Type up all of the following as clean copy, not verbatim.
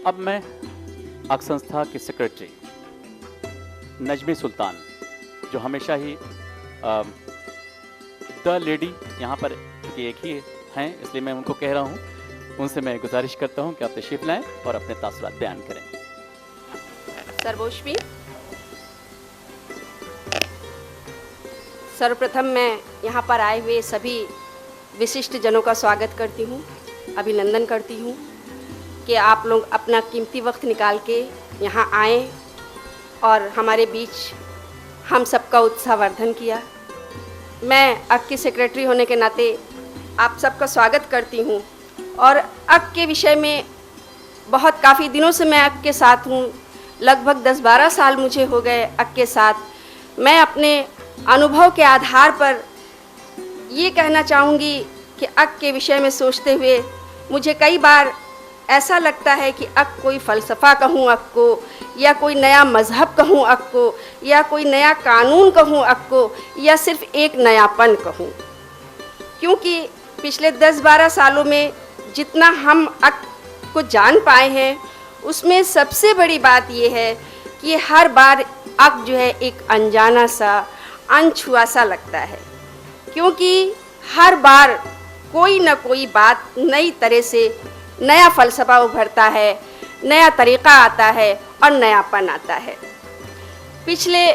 अब मैं अक संस्था की सेक्रेटरी नजमी सुल्तान, जो हमेशा ही द लेडी यहाँ पर एक ही हैं, इसलिए मैं उनको कह रहा हूँ, उनसे मैं गुजारिश करता हूँ कि आप तशरीफ लाएं और अपने तासुरात बयान करें। सर्वोष्मी, सर्वप्रथम मैं यहाँ पर आए हुए सभी विशिष्ट जनों का स्वागत करती हूँ, अभिनंदन करती हूँ कि आप लोग अपना कीमती वक्त निकाल के यहाँ आए और हमारे बीच हम सबका उत्साहवर्धन किया। मैं अक की सेक्रेटरी होने के नाते आप सबका स्वागत करती हूँ और अक के विषय में बहुत काफ़ी दिनों से मैं अक के साथ हूँ, लगभग 10-12 साल मुझे हो गए अक के साथ। मैं अपने अनुभव के आधार पर ये कहना चाहूँगी कि अक के विषय में सोचते हुए मुझे कई बार ऐसा लगता है कि अक कोई फ़लसफ़ा कहूँ अक को, या कोई नया मज़हब कहूँ अक को, या कोई नया कानून कहूँ अक को, या सिर्फ एक नयापन कहूँ। क्योंकि पिछले 10-12 सालों में जितना हम अक को जान पाए हैं, उसमें सबसे बड़ी बात यह है कि हर बार अक जो है एक अनजाना सा, अनछुआ सा लगता है, क्योंकि हर बार कोई न कोई बात नई तरह से, नया फ़लसफ़ा उभरता है, नया तरीक़ा आता है और नयापन आता है। पिछले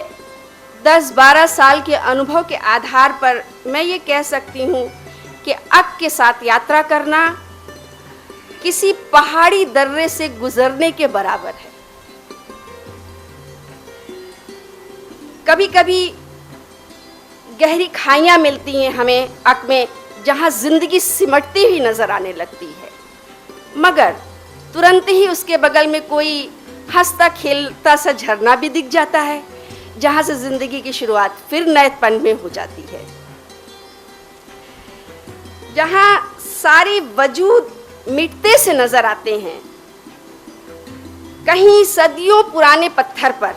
10-12 साल के अनुभव के आधार पर मैं ये कह सकती हूँ कि अक के साथ यात्रा करना किसी पहाड़ी दर्रे से गुज़रने के बराबर है। कभी कभी गहरी खाइयाँ मिलती हैं हमें अक में, जहाँ ज़िंदगी सिमटती हुई नज़र आने लगती है, मगर तुरंत ही उसके बगल में कोई हंसता खेलता सा झरना भी दिख जाता है, जहाँ से ज़िंदगी की शुरुआत फिर नएपन में हो जाती है, जहाँ सारी वजूद मिटते से नज़र आते हैं। कहीं सदियों पुराने पत्थर पर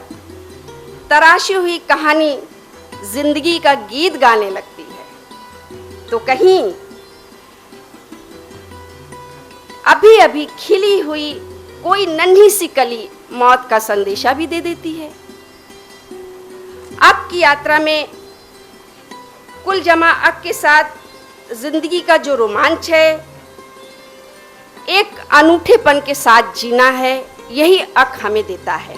तराशी हुई कहानी ज़िंदगी का गीत गाने लगती है, तो कहीं अभी अभी खिली हुई कोई नन्ही सी कली मौत का संदेशा भी दे देती है। अक की यात्रा में कुल जमा अक के साथ जिंदगी का जो रोमांच है, एक अनूठेपन के साथ जीना है, यही अक हमें देता है।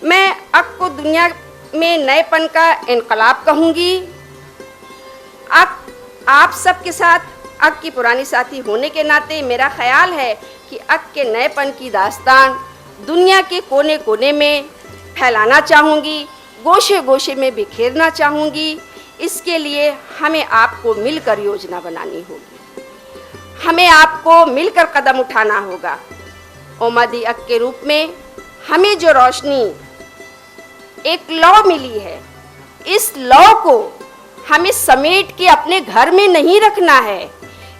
मैं अक को दुनिया में नएपन का इनकलाब कहूँगी। अक आप सबके साथ अक की पुरानी साथी होने के नाते मेरा ख्याल है कि अक के नएपन की दास्तान दुनिया के कोने कोने में फैलाना चाहूँगी, गोशे गोशे में बिखेरना चाहूँगी। इसके लिए हमें आपको मिलकर योजना बनानी होगी, हमें आपको मिलकर कदम उठाना होगा। ओमादी अक के रूप में हमें जो रोशनी एक लौ मिली है, इस लौ को हमें समेट के अपने घर में नहीं रखना है।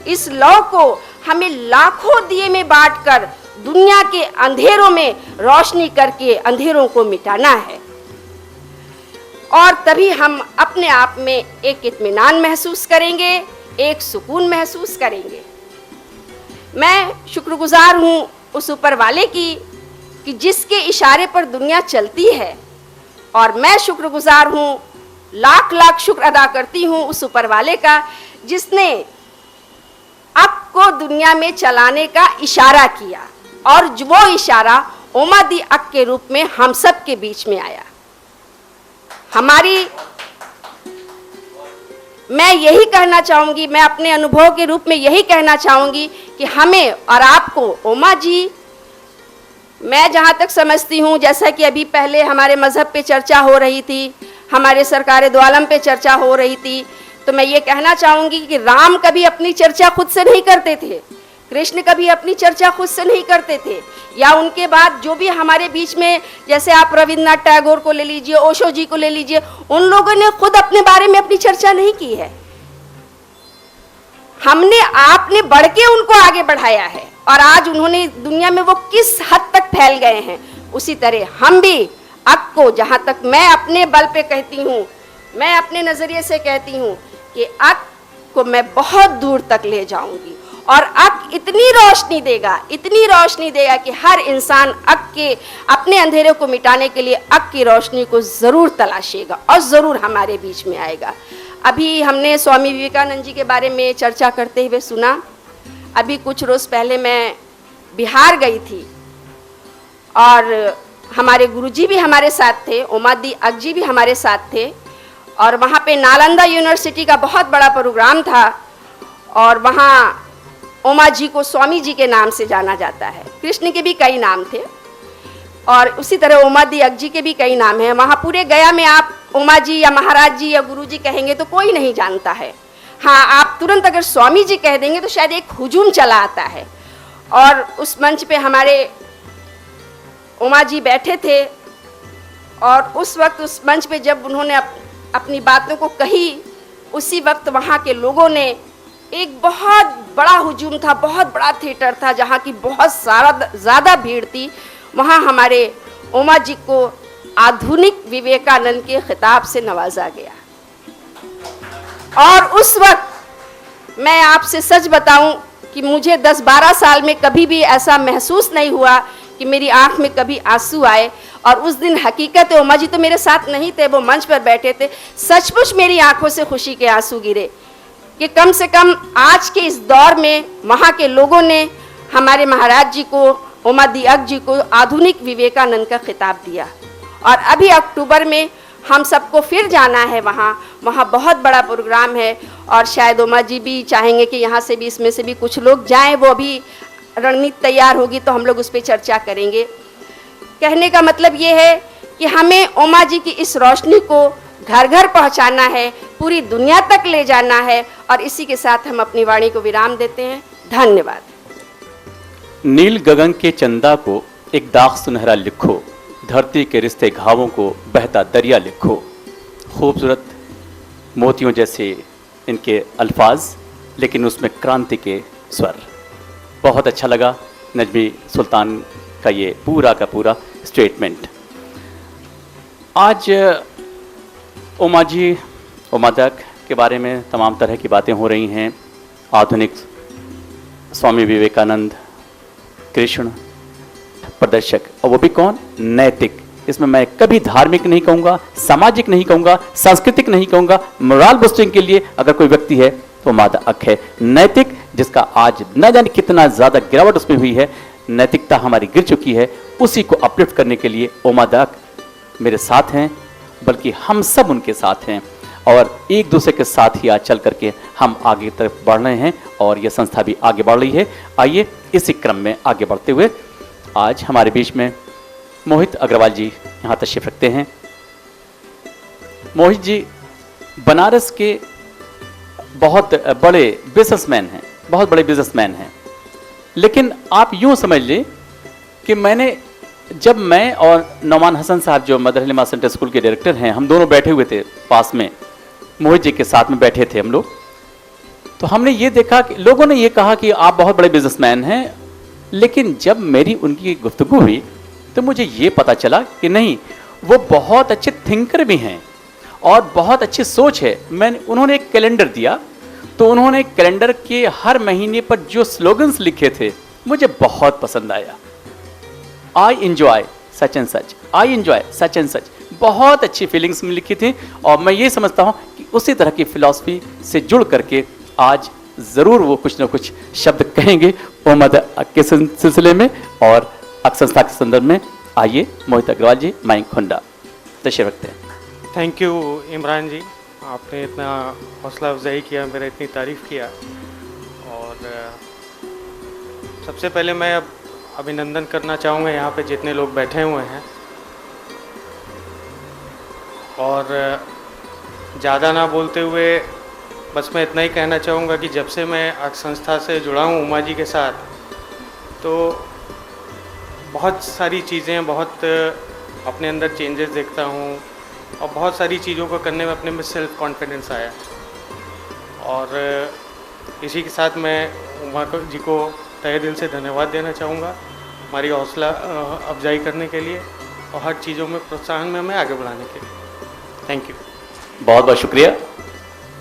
इस लौ को हमें लाखों दिए में बांटकर दुनिया के अंधेरों में रोशनी करके अंधेरों को मिटाना है, और तभी हम अपने आप में एक इत्मीनान महसूस करेंगे, एक सुकून महसूस करेंगे। मैं शुक्रगुजार हूँ उस ऊपर वाले की कि जिसके इशारे पर दुनिया चलती है, और मैं शुक्रगुजार हूँ, लाख लाख शुक्र अदा करती हूँ उस ऊपर वाले का जिसने अक को दुनिया में चलाने का इशारा किया, और वो इशारा ओमादी अक के रूप में हम सब के बीच में आया। मैं यही कहना चाहूँगी, मैं अपने अनुभव के रूप में यही कहना चाहूँगी कि हमें और आपको ओमा जी, मैं जहाँ तक समझती हूँ, जैसा कि अभी पहले हमारे मज़हब पे चर्चा हो रही थी, हमारे सरकार दो आलम पे चर्चा हो रही थी, तो मैं ये कहना चाहूँगी कि राम कभी अपनी चर्चा खुद से नहीं करते थे, कृष्ण कभी अपनी चर्चा खुद से नहीं करते थे, या उनके बाद जो भी हमारे बीच में, जैसे आप रविन्द्रनाथ टैगोर को ले लीजिए, ओशो जी को ले लीजिए, उन लोगों ने खुद अपने बारे में अपनी चर्चा नहीं की है। हमने, आपने बढ़ के उनको आगे बढ़ाया है, और आज उन्होंने दुनिया में वो किस हद तक फैल गए हैं, उसी तरह हम भी अक को, जहाँ तक मैं अपने बल पे कहती हूँ, मैं अपने नज़रिए से कहती हूँ कि अक को मैं बहुत दूर तक ले जाऊँगी, और अक इतनी रोशनी देगा कि हर इंसान अक के अपने अंधेरे को मिटाने के लिए अक की रोशनी को ज़रूर तलाशेगा और ज़रूर हमारे बीच में आएगा। अभी हमने स्वामी विवेकानंद जी के बारे में चर्चा करते हुए सुना। अभी कुछ रोज़ पहले मैं बिहार गई थी और हमारे गुरुजी भी हमारे साथ थे, ओमादी अक जी भी हमारे साथ थे, और वहाँ पे नालंदा यूनिवर्सिटी का बहुत बड़ा प्रोग्राम था और वहाँ ओमा जी को स्वामी जी के नाम से जाना जाता है। कृष्ण के भी कई नाम थे और उसी तरह ओमादी अक जी के भी कई नाम हैं। वहाँ पूरे गया में आप ओमा जी या महाराज जी या गुरु जी कहेंगे तो कोई नहीं जानता है। हाँ, आप तुरंत अगर स्वामी जी कह देंगे तो शायद एक हुजूम चला आता है। और उस मंच पे हमारे ओमा जी बैठे थे और उस वक्त उस मंच पे जब उन्होंने अपनी बातों को कही, उसी वक्त वहाँ के लोगों ने, एक बहुत बड़ा हुजूम था, बहुत बड़ा थिएटर था जहाँ की बहुत ज़्यादा भीड़ थी, वहाँ हमारे ओमा जी को आधुनिक विवेकानंद के खिताब से नवाजा गया। और उस वक्त मैं आपसे सच बताऊं कि मुझे 10-12 साल में कभी भी ऐसा महसूस नहीं हुआ कि मेरी आंख में कभी आंसू आए। और उस दिन हकीकत है, ओमा जी तो मेरे साथ नहीं थे, वो मंच पर बैठे थे, सचमुच मेरी आंखों से खुशी के आंसू गिरे कि कम से कम आज के इस दौर में वहाँ के लोगों ने हमारे महाराज जी को, ओमादी अक जी को आधुनिक विवेकानंद का खिताब दिया। और अभी अक्टूबर में हम सबको फिर जाना है वहाँ बहुत बड़ा प्रोग्राम है और शायद ओमा जी भी चाहेंगे कि यहाँ से भी, इसमें से भी कुछ लोग जाएं। वो अभी रणनीति तैयार होगी तो हम लोग उस पर चर्चा करेंगे। कहने का मतलब ये है कि हमें ओमा जी की इस रोशनी को घर घर पहुँचाना है, पूरी दुनिया तक ले जाना है। और इसी के साथ हम अपनी वाणी को विराम देते हैं। धन्यवाद। नील गगन के चंदा को एक दाग सुनहरा लिखो, धरती के रिश्ते घावों को बहता दरिया लिखो। खूबसूरत मोतियों जैसे इनके अल्फाज, लेकिन उसमें क्रांति के स्वर। बहुत अच्छा लगा नजमी सुल्तान का ये पूरा का पूरा स्टेटमेंट। आज ओमा जी, ओमादक के बारे में तमाम तरह की बातें हो रही हैं। आधुनिक स्वामी विवेकानंद, कृष्ण प्रदर्शक, और वो भी कौन? नैतिक। इसमें मैं कभी धार्मिक नहीं कहूँगा, सामाजिक नहीं कहूँगा, सांस्कृतिक नहीं कहूँगा। मोरल बूस्टिंग के लिए अगर कोई व्यक्ति है तो ओमादा अक है। नैतिक, जिसका आज न जाने कितना ज़्यादा गिरावट उसमें हुई है, नैतिकता हमारी गिर चुकी है, उसी को अपलिफ्ट करने के लिए ओमादा अक मेरे साथ हैं, बल्कि हम सब उनके साथ हैं और एक दूसरे के साथ ही आज चल करके हम आगे तरफ बढ़ रहे हैं और यह संस्था भी आगे बढ़ रही है। आइए इसी क्रम में आगे बढ़ते हुए आज हमारे बीच में मोहित अग्रवाल जी यहाँ तशरीफ रखते हैं। मोहित जी बनारस के बहुत बड़े बिजनेसमैन हैं, बहुत बड़े बिजनेसमैन हैं। लेकिन आप यूँ समझ लें कि जब मैं और नौमान हसन साहब जो मदर हलीमा सेंटर स्कूल के डायरेक्टर हैं, हम दोनों बैठे हुए थे पास में, मोहित जी के साथ में बैठे थे हम लोग, तो हमने ये देखा कि लोगों ने ये कहा कि आप बहुत बड़े बिजनेसमैन हैं। लेकिन जब मेरी उनकी गुफ्तगू हुई तो मुझे ये पता चला कि नहीं, वो बहुत अच्छे थिंकर भी हैं और बहुत अच्छी सोच है। उन्होंने एक कैलेंडर दिया, तो उन्होंने कैलेंडर के हर महीने पर जो स्लोगन्स लिखे थे मुझे बहुत पसंद आया। I enjoy such and such, I enjoy such and such, बहुत अच्छी फीलिंग्स में लिखी थी। और मैं ये समझता हूँ कि उसी तरह की फिलॉसफी से जुड़ करके आज ज़रूर वो कुछ ना कुछ शब्द कहेंगे ओमादा अक के सिलसिले में और अक संस्था के संदर्भ में। आइए मोहित अग्रवाल जी, माइक खुंडा तशरीफ रखते हैं। थैंक यू इमरान जी, आपने इतना हौसला अफजाई किया, मेरा इतनी तारीफ़ किया। और सबसे पहले मैं अब अभिनंदन करना चाहूँगा यहाँ पे जितने लोग बैठे हुए हैं। और ज़्यादा ना बोलते हुए बस मैं इतना ही कहना चाहूँगा कि जब से मैं अक संस्था से जुड़ा हूँ उमा जी के साथ, तो बहुत सारी चीज़ें, बहुत अपने अंदर चेंजेस देखता हूँ और बहुत सारी चीज़ों को करने में अपने में सेल्फ कॉन्फिडेंस आया। और इसी के साथ मैं उमा जी को तहे दिल से धन्यवाद देना चाहूँगा हमारी हौसला अफजाई करने के लिए और हर चीज़ों में प्रोत्साहन में हमें आगे बढ़ाने के लिए। Thank you. बहुत बहुत शुक्रिया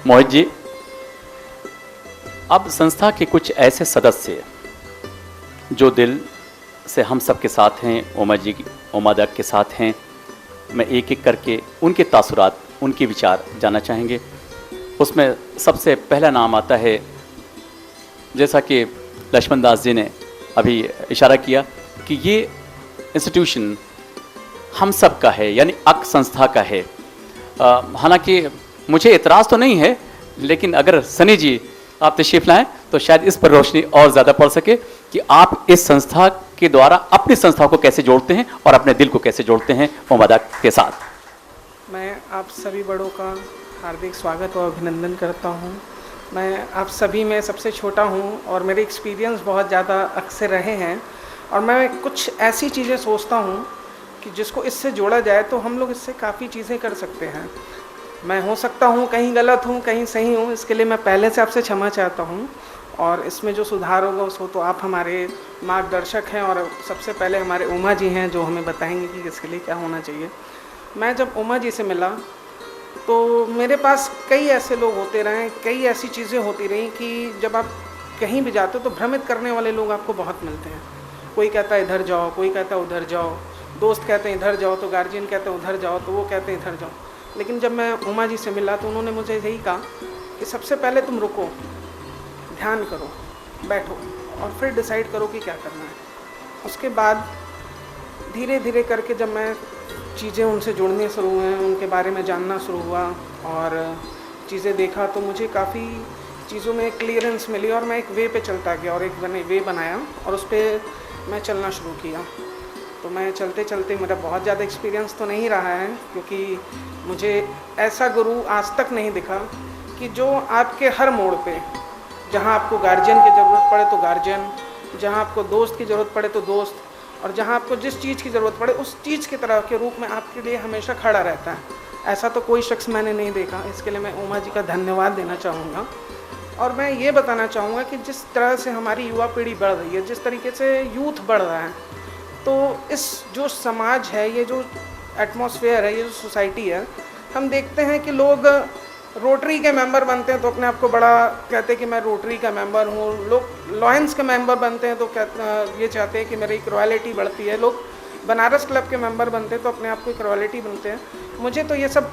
मोहित जी। अब संस्था के कुछ ऐसे सदस्य जो दिल से हम सब के साथ हैं, उमा दा के साथ हैं, मैं एक एक करके उनके तासुरात, उनके विचार जानना चाहेंगे। उसमें सबसे पहला नाम आता है, जैसा कि लक्ष्मण दास जी ने अभी इशारा किया कि ये इंस्टीट्यूशन हम सब का है, यानी अक संस्था का है। हालांकि मुझे एतराज़ तो नहीं है, लेकिन अगर सनी जी आप तशरीफ़ लाएँ तो शायद इस पर रोशनी और ज़्यादा पड़ सके कि आप इस संस्था के द्वारा अपनी संस्था को कैसे जोड़ते हैं और अपने दिल को कैसे जोड़ते हैं उमा दा के साथ। मैं आप सभी बड़ों का हार्दिक स्वागत और अभिनंदन करता हूं। मैं आप सभी में सबसे छोटा हूं और मेरे एक्सपीरियंस बहुत ज़्यादा अक्सर रहे हैं, और मैं कुछ ऐसी चीज़ें सोचता हूं कि जिसको इससे जोड़ा जाए तो हम लोग इससे काफ़ी चीज़ें कर सकते हैं। मैं हो सकता हूं कहीं गलत हूं, कहीं सही हूं, इसके लिए मैं पहले से आपसे क्षमा चाहता हूं, और इसमें जो सुधार होगा उसको तो आप हमारे मार्गदर्शक हैं, और सबसे पहले हमारे उमा जी हैं जो हमें बताएंगे कि इसके लिए क्या होना चाहिए। मैं जब उमा जी से मिला तो मेरे पास कई ऐसे लोग होते रहे, कई ऐसी चीज़ें होती रहीं कि जब आप कहीं भी जाते हो तो भ्रमित करने वाले लोग आपको बहुत मिलते हैं। कोई कहता है इधर जाओ, कोई कहता है उधर जाओ, दोस्त कहते हैं इधर जाओ तो गार्जियन कहते हैं उधर जाओ, तो वो कहते हैं इधर जाओ। लेकिन जब मैं उमा जी से मिला तो उन्होंने मुझे यही कहा कि सबसे पहले तुम रुको, ध्यान करो, बैठो और फिर डिसाइड करो कि क्या करना है। उसके बाद धीरे धीरे करके जब मैं चीज़ें उनसे जुड़ने शुरू हुए, उनके बारे में जानना शुरू हुआ और चीज़ें देखा, तो मुझे काफ़ी चीज़ों में क्लियरेंस मिली और मैं एक वे पे चलता गया और एक वे बनाया और उस पर मैं चलना शुरू किया। तो मैं चलते चलते, मेरा बहुत ज़्यादा एक्सपीरियंस तो नहीं रहा है, क्योंकि मुझे ऐसा गुरु आज तक नहीं दिखा कि जो आपके हर मोड़ पे, जहाँ आपको गार्जियन की ज़रूरत पड़े तो गार्जियन, जहाँ आपको दोस्त की ज़रूरत पड़े तो दोस्त, और जहाँ आपको जिस चीज़ की ज़रूरत पड़े उस चीज़ की तरह के रूप में आपके लिए हमेशा खड़ा रहता है। ऐसा तो कोई शख्स मैंने नहीं देखा। इसके लिए मैं उमा जी का धन्यवाद देना चाहूँगा। और मैं ये बताना चाहूँगा कि जिस तरह से हमारी युवा पीढ़ी बढ़ रही है, जिस तरीके से यूथ बढ़ रहा है, तो इस जो समाज है, ये जो एटमॉस्फेयर है, ये जो सोसाइटी है, हम देखते हैं कि लोग रोटरी के मेंबर बनते हैं तो अपने आप को बड़ा कहते हैं कि मैं रोटरी का मेंबर हूँ। लोग लॉयंस के मेंबर बनते हैं तो ये चाहते हैं कि मेरी एक रॉयल्टी बढ़ती है। लोग बनारस क्लब के मेंबर बनते हैं तो अपने आप को एक रॉयल्टी बनते हैं। मुझे तो ये सब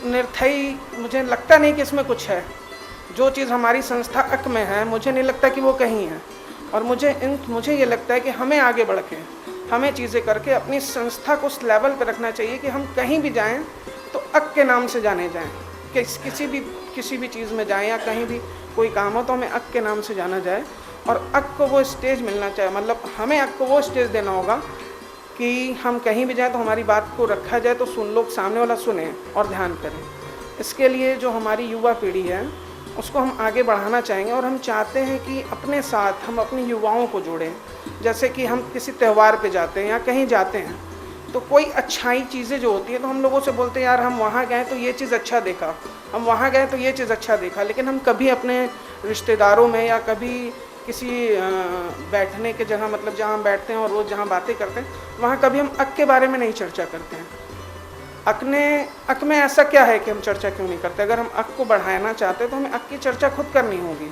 निर्थई, मुझे लगता नहीं कि इसमें कुछ है। जो चीज़ हमारी संस्था अक में है, मुझे नहीं लगता कि वो कहीं है, और मुझे ये लगता है कि हमें आगे बढ़ के, हमें चीज़ें करके अपनी संस्था को उस लेवल पर रखना चाहिए कि हम कहीं भी जाएँ तो अक के नाम से जाने जाएँ। किसी भी चीज़ में जाएं या कहीं भी कोई काम हो तो हमें अक के नाम से जाना जाए, और अक को वो स्टेज मिलना चाहिए। मतलब हमें अक को वो स्टेज देना होगा कि हम कहीं भी जाएं तो हमारी बात को रखा जाए तो लोग सामने वाला सुने और ध्यान करें। इसके लिए जो हमारी युवा पीढ़ी है उसको हम आगे बढ़ाना चाहेंगे, और हम चाहते हैं कि अपने साथ हम अपनी युवाओं को जोड़ें। जैसे कि हम किसी त्यौहार पे जाते हैं या कहीं जाते हैं तो कोई अच्छाई चीज़ें जो होती है तो हम लोगों से बोलते हैं यार हम वहाँ गए तो ये चीज़ अच्छा देखा, हम वहाँ गए तो ये चीज़ अच्छा देखा, लेकिन हम कभी अपने रिश्तेदारों में या कभी किसी बैठने के जगह, मतलब जहाँ हम बैठते हैं और रोज़ जहाँ बातें करते हैं, वहाँ कभी हम अक के बारे में नहीं चर्चा करते हैं। अक में ऐसा क्या है कि हम चर्चा क्यों नहीं करते? अगर हम अक को बढ़ाना चाहते हैं तो हमें अक की चर्चा खुद करनी होगी,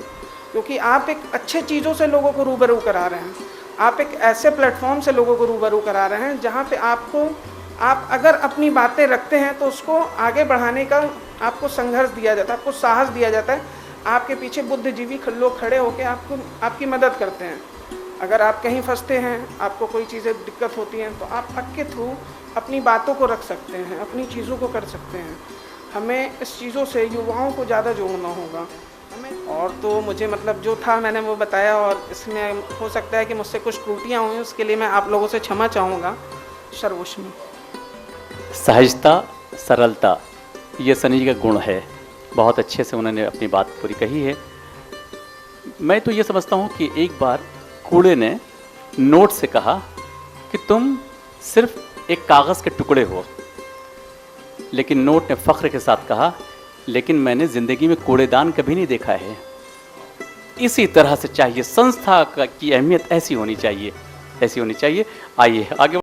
क्योंकि आप एक अच्छे चीज़ों से लोगों को रूबरू करा रहे हैं। आप एक ऐसे प्लेटफॉर्म से लोगों को रूबरू करा रहे हैं जहाँ पे आप अगर अपनी बातें रखते हैं तो उसको आगे बढ़ाने का आपको संघर्ष दिया जाता है, आपको साहस दिया जाता है। आपके पीछे बुद्धिजीवी लोग खड़े होकर आपकी मदद करते हैं। अगर आप कहीं फंसते हैं, आपको कोई चीज़ें दिक्कत होती हैं, तो आप अक के थ्रू अपनी बातों को रख सकते हैं, अपनी चीज़ों को कर सकते हैं। हमें इस चीज़ों से युवाओं को ज़्यादा जोड़ना होगा हमें। और तो मुझे मतलब जो था मैंने वो बताया, और इसमें हो सकता है कि मुझसे कुछ त्रुटियाँ हुई, उसके लिए मैं आप लोगों से क्षमा चाहूँगा। सर्वोष्मी। सहजता, सरलता, ये सनी जी का गुण है। बहुत अच्छे से उन्होंने अपनी बात पूरी कही है। मैं तो ये समझता हूँ कि एक बार कूड़े ने नोट से कहा कि तुम सिर्फ एक कागज़ के टुकड़े हो, लेकिन नोट ने फ़ख्र के साथ कहा लेकिन मैंने ज़िंदगी में कूड़ेदान कभी नहीं देखा है। इसी तरह से चाहिए संस्था की अहमियत, ऐसी होनी चाहिए। आइए आगे